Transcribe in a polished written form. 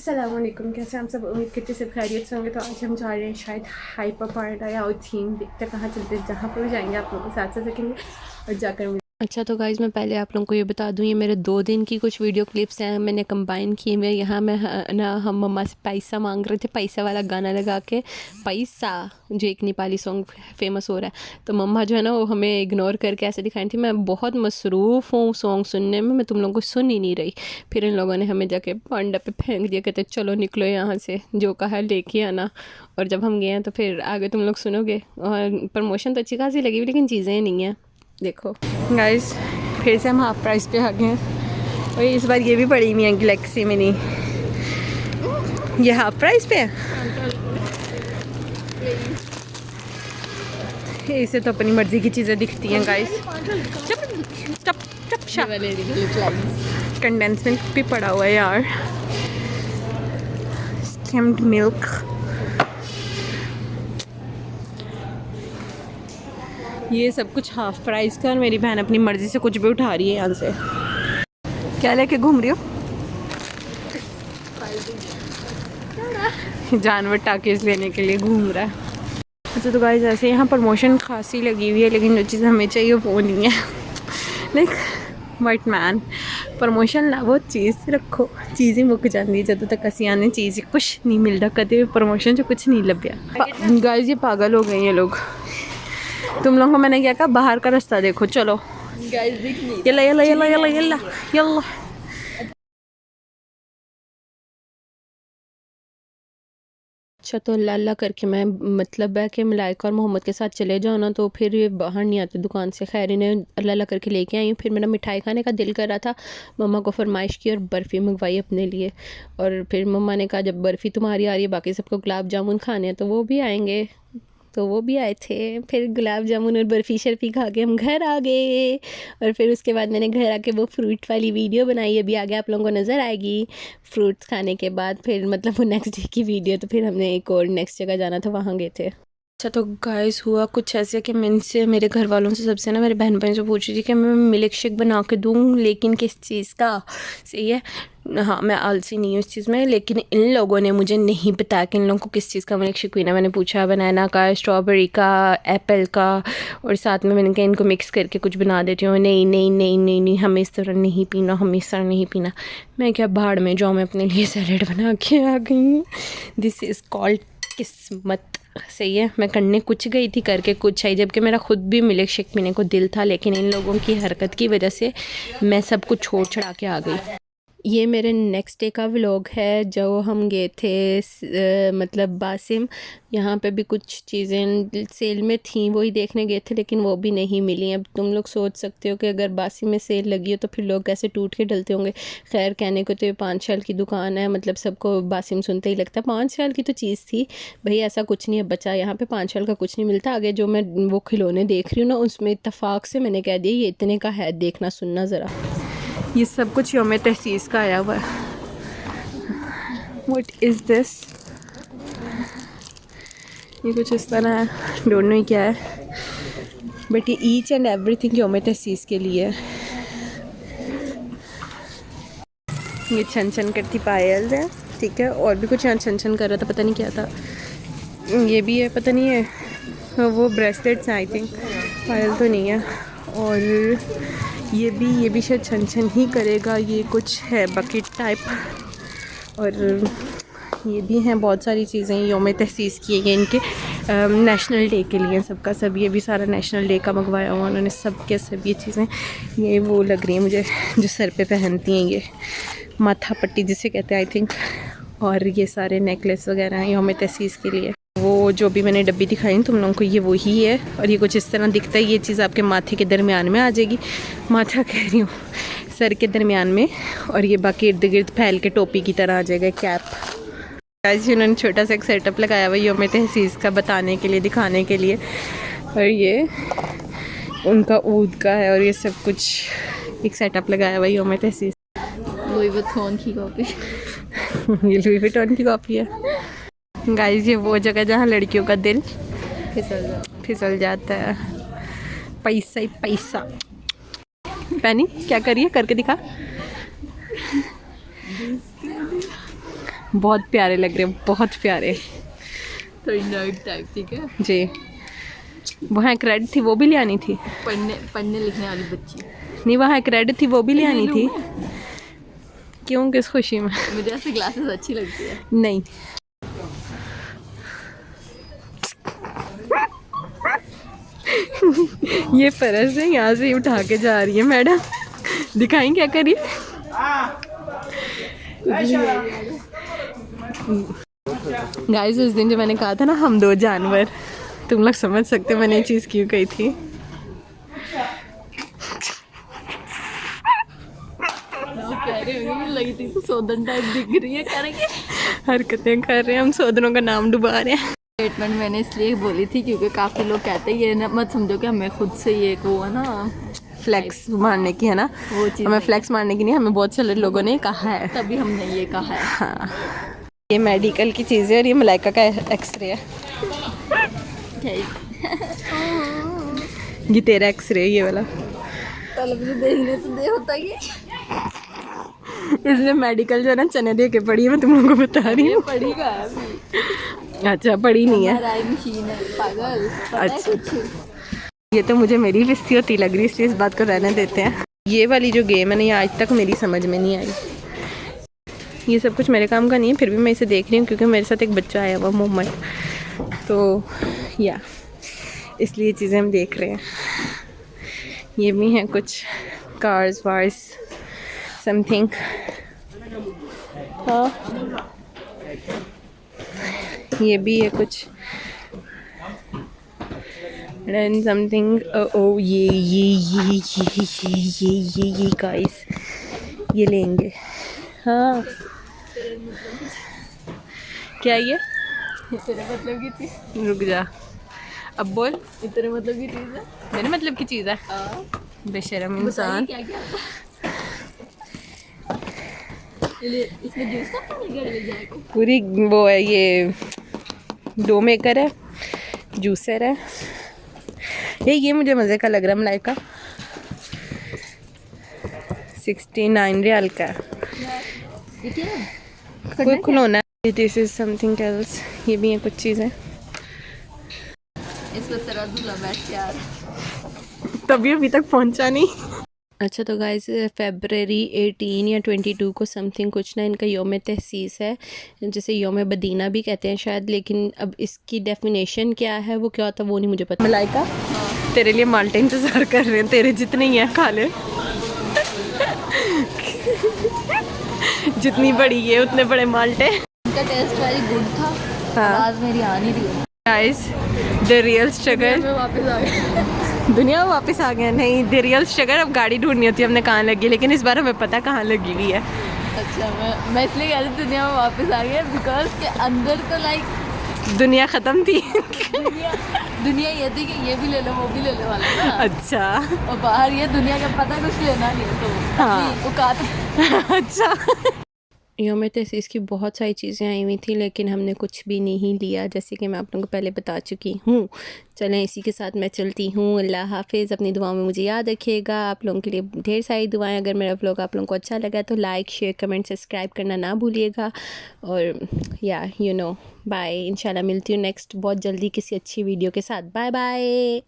अस्सलाम वालेकुम, कैसे हम सब उम्मीद करते सब खैरियत से होंगे। तो आज हम जा रहे हैं शायद हाइपर पॉइंट या थीम, देखते कहाँ चलते हैं, जहाँ पर भी जाएंगे आप लोगों के साथ साथ सकेंगे और जाकर अच्छा। तो गाइज़ मैं पहले आप लोगों को ये बता दूँ, ये मेरे 2 दिन की कुछ वीडियो क्लिप्स हैं, मैंने कंबाइन किए हुए। यहाँ मैं ना हम मम्मा से पैसा मांग रहे थे, पैसा वाला गाना लगा के, पैसा जो एक नेपाली सॉन्ग फेमस हो रहा है। तो मम्मा जो है ना वो हमें इग्नोर करके ऐसे दिखाई थी। मैं बहुत मसरूफ़ हूँ सॉन्ग सुनने में, मैं तुम लोगों को सुन ही नहीं रही। फिर इन लोगों ने हमें जाके पांडा पे फेंक दिया, कहते चलो निकलो यहाँ से, जो कहा लेके आना। और जब हम गए हैं तो फिर आगे तुम लोग सुनोगे। और प्रमोशन तो अच्छी खासी लगी हुई, लेकिन चीज़ें नहीं हैं। देखो गाइस, फिर से हम हाफ प्राइस पे आ गए हैं और इस बार ये भी पड़ी हुई है गैलेक्सी मिनी। ये हाफ प्राइस पे है। इसे तो अपनी मर्जी की चीज़ें दिखती हैं गाइस। कंडेंस मिल्क भी पड़ा हुआ है यार, स्किम्ड मिल्क। ये सब कुछ हाफ प्राइस का, और मेरी बहन अपनी मर्जी से कुछ भी उठा रही है यहाँ से। क्या लेके घूम रही हो? जानवर टाकेज लेने के लिए घूम रहा है। अच्छा तो गाइस, ऐसे यहाँ प्रमोशन खासी लगी हुई है, लेकिन जो चीज़ हमें चाहिए वो नहीं है। लाइक वाइट मैन प्रमोशन ला वो चीज़ रखो, चीज़ ही मुक जाती जब तक असी आने चीज़ कुछ नहीं मिलता। कदे प्रमोशन जो कुछ नहीं लभ्या। गाइस ये पागल हो गए ये लोग। तुम लोगों को मैंने क्या कहा, बाहर का रास्ता देखो, चलो Yalla Yalla Yalla Yalla Yalla Yalla. अच्छा तो अल्लाह करके मैं मतलब है कि मलाइका और मोहम्मद के साथ चले जाओ ना, तो फिर ये बाहर नहीं आते दुकान से। खैर इन्हें अल्लाह करके लेके आई हूँ। फिर मेरा मिठाई खाने का दिल कर रहा था, मम्मा को फरमाइश की और बर्फ़ी मंगवाई अपने लिए। और फिर मम्मा ने कहा जब बर्फ़ी तुम्हारी आ रही है, बाकी सबको गुलाब जामुन खाने हैं तो वो भी आएंगे। तो वो भी आए थे। फिर गुलाब जामुन और बर्फ़ी शर्फ़ी खा के हम घर आ गए। और फिर उसके बाद मैंने घर आके वो फ्रूट वाली वीडियो बनाई, अभी आगे आप लोगों को नज़र आएगी। फ्रूट्स खाने के बाद फिर मतलब वो नेक्स्ट डे की वीडियो। तो फिर हमने एक और नेक्स्ट जगह जाना था, वहाँ गए थे। अच्छा तो गाइस हुआ कुछ ऐसे कि मैं इनसे, मेरे घर वालों से, सबसे ना मेरे बहन भाई से पूछ रही थी कि मैं मिल्क शेक बना के दूँ, लेकिन किस चीज़ का। सही है, हाँ मैं आलसी नहीं हूँ इस चीज़ में, लेकिन इन लोगों ने मुझे नहीं बताया कि इन लोगों को किस चीज़ का मिल्क शेक पीना। मैंने पूछा बनाना का, स्ट्रॉबेरी का, एप्पल का, और साथ में मैंने कहा इनको मिक्स करके कुछ बना देती हूँ। नहीं नहीं नहीं नहीं नहीं, हमें इस तरह नहीं पीना, हमें इस तरह नहीं पीना। मैं क्या भाड़ में जाऊँ, मैं अपने लिए सैलेड बना के आ गई हूँ। दिस इज़ कॉल्ड किस्मत। सही है, मैं करने कुछ गई थी, करके कुछ आई। जबकि मेरा खुद भी मिल्क शेक पीने को दिल था, लेकिन इन लोगों की हरकत की वजह से मैं सब कुछ छोड़ छड़ा के आ गई। ये मेरे नेक्स्ट डे का व्लॉग है, जो हम गए थे मतलब बासिम। यहाँ पे भी कुछ चीज़ें सेल में थी, वही देखने गए थे, लेकिन वो भी नहीं मिली। अब तुम लोग सोच सकते हो कि अगर बासिम में सेल लगी हो तो फिर लोग कैसे टूट के डलते होंगे। खैर कहने को तो ये 5 साल की दुकान है, मतलब सबको बासिम सुनते ही लगता है 5 साल की तो चीज़ थी। भाई ऐसा कुछ नहीं है बचा, यहाँ पे 5 साल का कुछ नहीं मिलता। आगे जो मैं वो खिलौने देख रही हूँ ना, उसमें इत्तेफाक से मैंने कह दिया ये इतने का है, देखना सुनना ज़रा। ये सब कुछ यौम तहसीस का आया हुआ है। What is this? ये कुछ इस तरह है, डोंट नो क्या है, बट ये ईच एंड एवरीथिंग यौम तहसीस के लिए है। ये छन छन करती पायल है, ठीक है। और भी कुछ यहाँ छन छन कर रहा था, पता नहीं क्या था। ये भी है, पता नहीं है, वो ब्रेसलेट्स हैं आई थिंक, पायल तो नहीं है। और ये भी शायद छन छन ही करेगा। ये कुछ है बकेट टाइप। और ये भी हैं बहुत सारी चीज़ें यौम तहसीस की गई इनके नेशनल डे के लिए, सबका सब। ये भी सारा नेशनल डे का मंगवाया हुआ उन्होंने, सब के सब ये चीज़ें। ये वो लग रही हैं मुझे जो सर पे पहनती हैं, ये माथा पट्टी जिसे कहते हैं आई थिंक। और ये सारे नेकलेस वगैरह हैं यौम तहसीस के लिए। वो जो भी मैंने डब्बी दिखाई तुम लोगों को, ये वही है। और ये कुछ इस तरह दिखता है। ये चीज़ आपके माथे के दरमियान में आ जाएगी, माथा कह रही हूँ, सर के दरमियान में। और ये बाकी इर्द गिर्द फैल के टोपी की तरह आ जाएगा, कैप। आज उन्होंने छोटा सा एक सेटअप लगाया हुआ यौम तहसीस का बताने के लिए, दिखाने के लिए। और ये उनका ऊद का है, और ये सब कुछ एक सेटअप लगाया हुआ यौम तहसीस। लुई विटॉन की कॉपी। ये लुई विटॉन की कॉपी है गाइस। ये वो जगह जहाँ लड़कियों का दिल फिसल जाता है। पैसा ही पैसा। पैनी क्या करिए, करके दिखा। बहुत प्यारे लग रहे हैं, बहुत प्यारे थोड़ी नर्ड टाइप, ठीक है। जी। वहाँ एक रेड थी, वो भी ले आनी थी। पढ़ने लिखने वाली बच्ची। नहीं, वहाँ एक रेड थी, वो भी ले आनी थी। मैं? क्यों, किस खुशी में? मुझे ऐसे ग्लासेस अच्छी लगती है। नहीं। ये पर्स है, यहाँ से ही उठा के जा रही है मैडम। दिखाएं क्या करी। गाइस, उस दिन जो मैंने कहा था ना हम दो जानवर, तुम लोग समझ सकते हो मैंने ये चीज़ क्यों कही थी। कह रही होगी मुझे लगी थी तो सोदन टाइप दिख रही है, करेंगे हरकतें कर रहे हैं हम, सोदनों का नाम डुबा रहे हैं। स्टेटमेंट मैंने इसलिए बोली थी क्योंकि काफ़ी लोग कहते हैं ये ना, मत समझो कि हमें खुद से ये एक वो है ना फ्लेक्स मारने की है ना, वो चीज़ हमें नहीं। फ्लेक्स मारने की नहीं, हमें बहुत सारे लोगों ने कहा है, तभी हमने ये कहा है। हाँ। ये मेडिकल की चीज़ है और ये मलाइका का एक्सरे है। ये तेरा एक्सरे है, ये वाला। पहले मुझे देखने तो दे होता ये। इसलिए मेडिकल जो है ना चने दे के पड़ी है, मैं तुम लोगों को बता रही हूँ। पढ़ी का है अभी। अच्छा, पड़ी नहीं है। MRI मशीन है पागल, पता है अच्छा। कुछ? ये तो मुझे मेरी बेइज्जती होती लग रही है, इसलिए इस बात को रहने देते हैं। ये वाली जो गेम है ना, ये आज तक मेरी समझ में नहीं आई। ये सब कुछ मेरे काम का नहीं है, फिर भी मैं इसे देख रही हूँ क्योंकि मेरे साथ एक बच्चा आया हुआ मोहम्मद, तो या इसलिए ये चीज़ें हम देख रहे हैं। ये भी हैं कुछ कार्स वार्स समथिंग। हाँ, ये भी है कुछ रन समथिंग। ओ ये गाइस, ये लेंगे। हाँ, क्या ये? तेरे मतलब की चीज, रुक जा, अब बोल। तेरे मतलब की चीज है। मेरे मतलब की चीज़ है, बेशरम इंसान। क्या क्या इसमें जूस का पानी ले जाएगा। पूरी वो है, ये डो मेकर है, जूसर है। ये मुझे मज़े का लग रहा है, मलाइका 69 रियाल का है। ये क्या है? कोई खिलौना है। This is something else. ये भी है कुछ चीज़ें। इसमें तेरा दूल्हा बैठ यार। तभी अभी तक पहुंचा नहीं। अच्छा, तो गाइस फरवरी 18 या 22 को समथिंग कुछ ना इनका योम तहसीस है, जिसे योम बदीना भी कहते हैं शायद, लेकिन अब इसकी डेफिनेशन क्या है, वो क्या होता है वो नहीं मुझे पता। मलाइका, तेरे लिए माल्टे इंतज़ार कर रहे हैं, तेरे जितने ही हैं खा ले। जितनी बड़ी है उतने बड़े माल्टे। इनका टेस्ट वेरी गुड था। हाँ। आवाज़ मेरी आ नहीं रही है। Guys, the real struggle. मैं वापस आ गई। दुनिया में वापस आ गया। नहीं, द रियल स्ट्रगल, अब गाड़ी ढूंढनी होती है हमने कहाँ लगी, लेकिन इस बार हमें पता कहाँ लगी हुई है। अच्छा, मैं इसलिए कह रही दुनिया में वापस आ गया बिकॉज के अंदर तो लाइक दुनिया ख़त्म थी। दुनिया ये थी कि ये भी ले लो वो भी ले लो वाला ना। अच्छा। और बाहर ये दुनिया का पता कुछ लेना नहीं है, तो हाँ। औकात। अच्छा। योम तहसीस की बहुत सारी चीज़ें आई हुई थी, लेकिन हमने कुछ भी नहीं लिया, जैसे कि मैं आप लोगों को पहले बता चुकी हूँ। चलें, इसी के साथ मैं चलती हूँ। अल्लाह हाफिज़। अपनी दुआओं में मुझे याद रखिएगा। आप लोगों के लिए ढेर सारी दुआएं। अगर मेरा व्लॉग आप लोगों को अच्छा लगा तो लाइक शेयर कमेंट सब्सक्राइब करना ना भूलिएगा। और या बाय। इंशाल्लाह मिलती हूँ नेक्स्ट बहुत जल्दी किसी अच्छी वीडियो के साथ। Bye bye.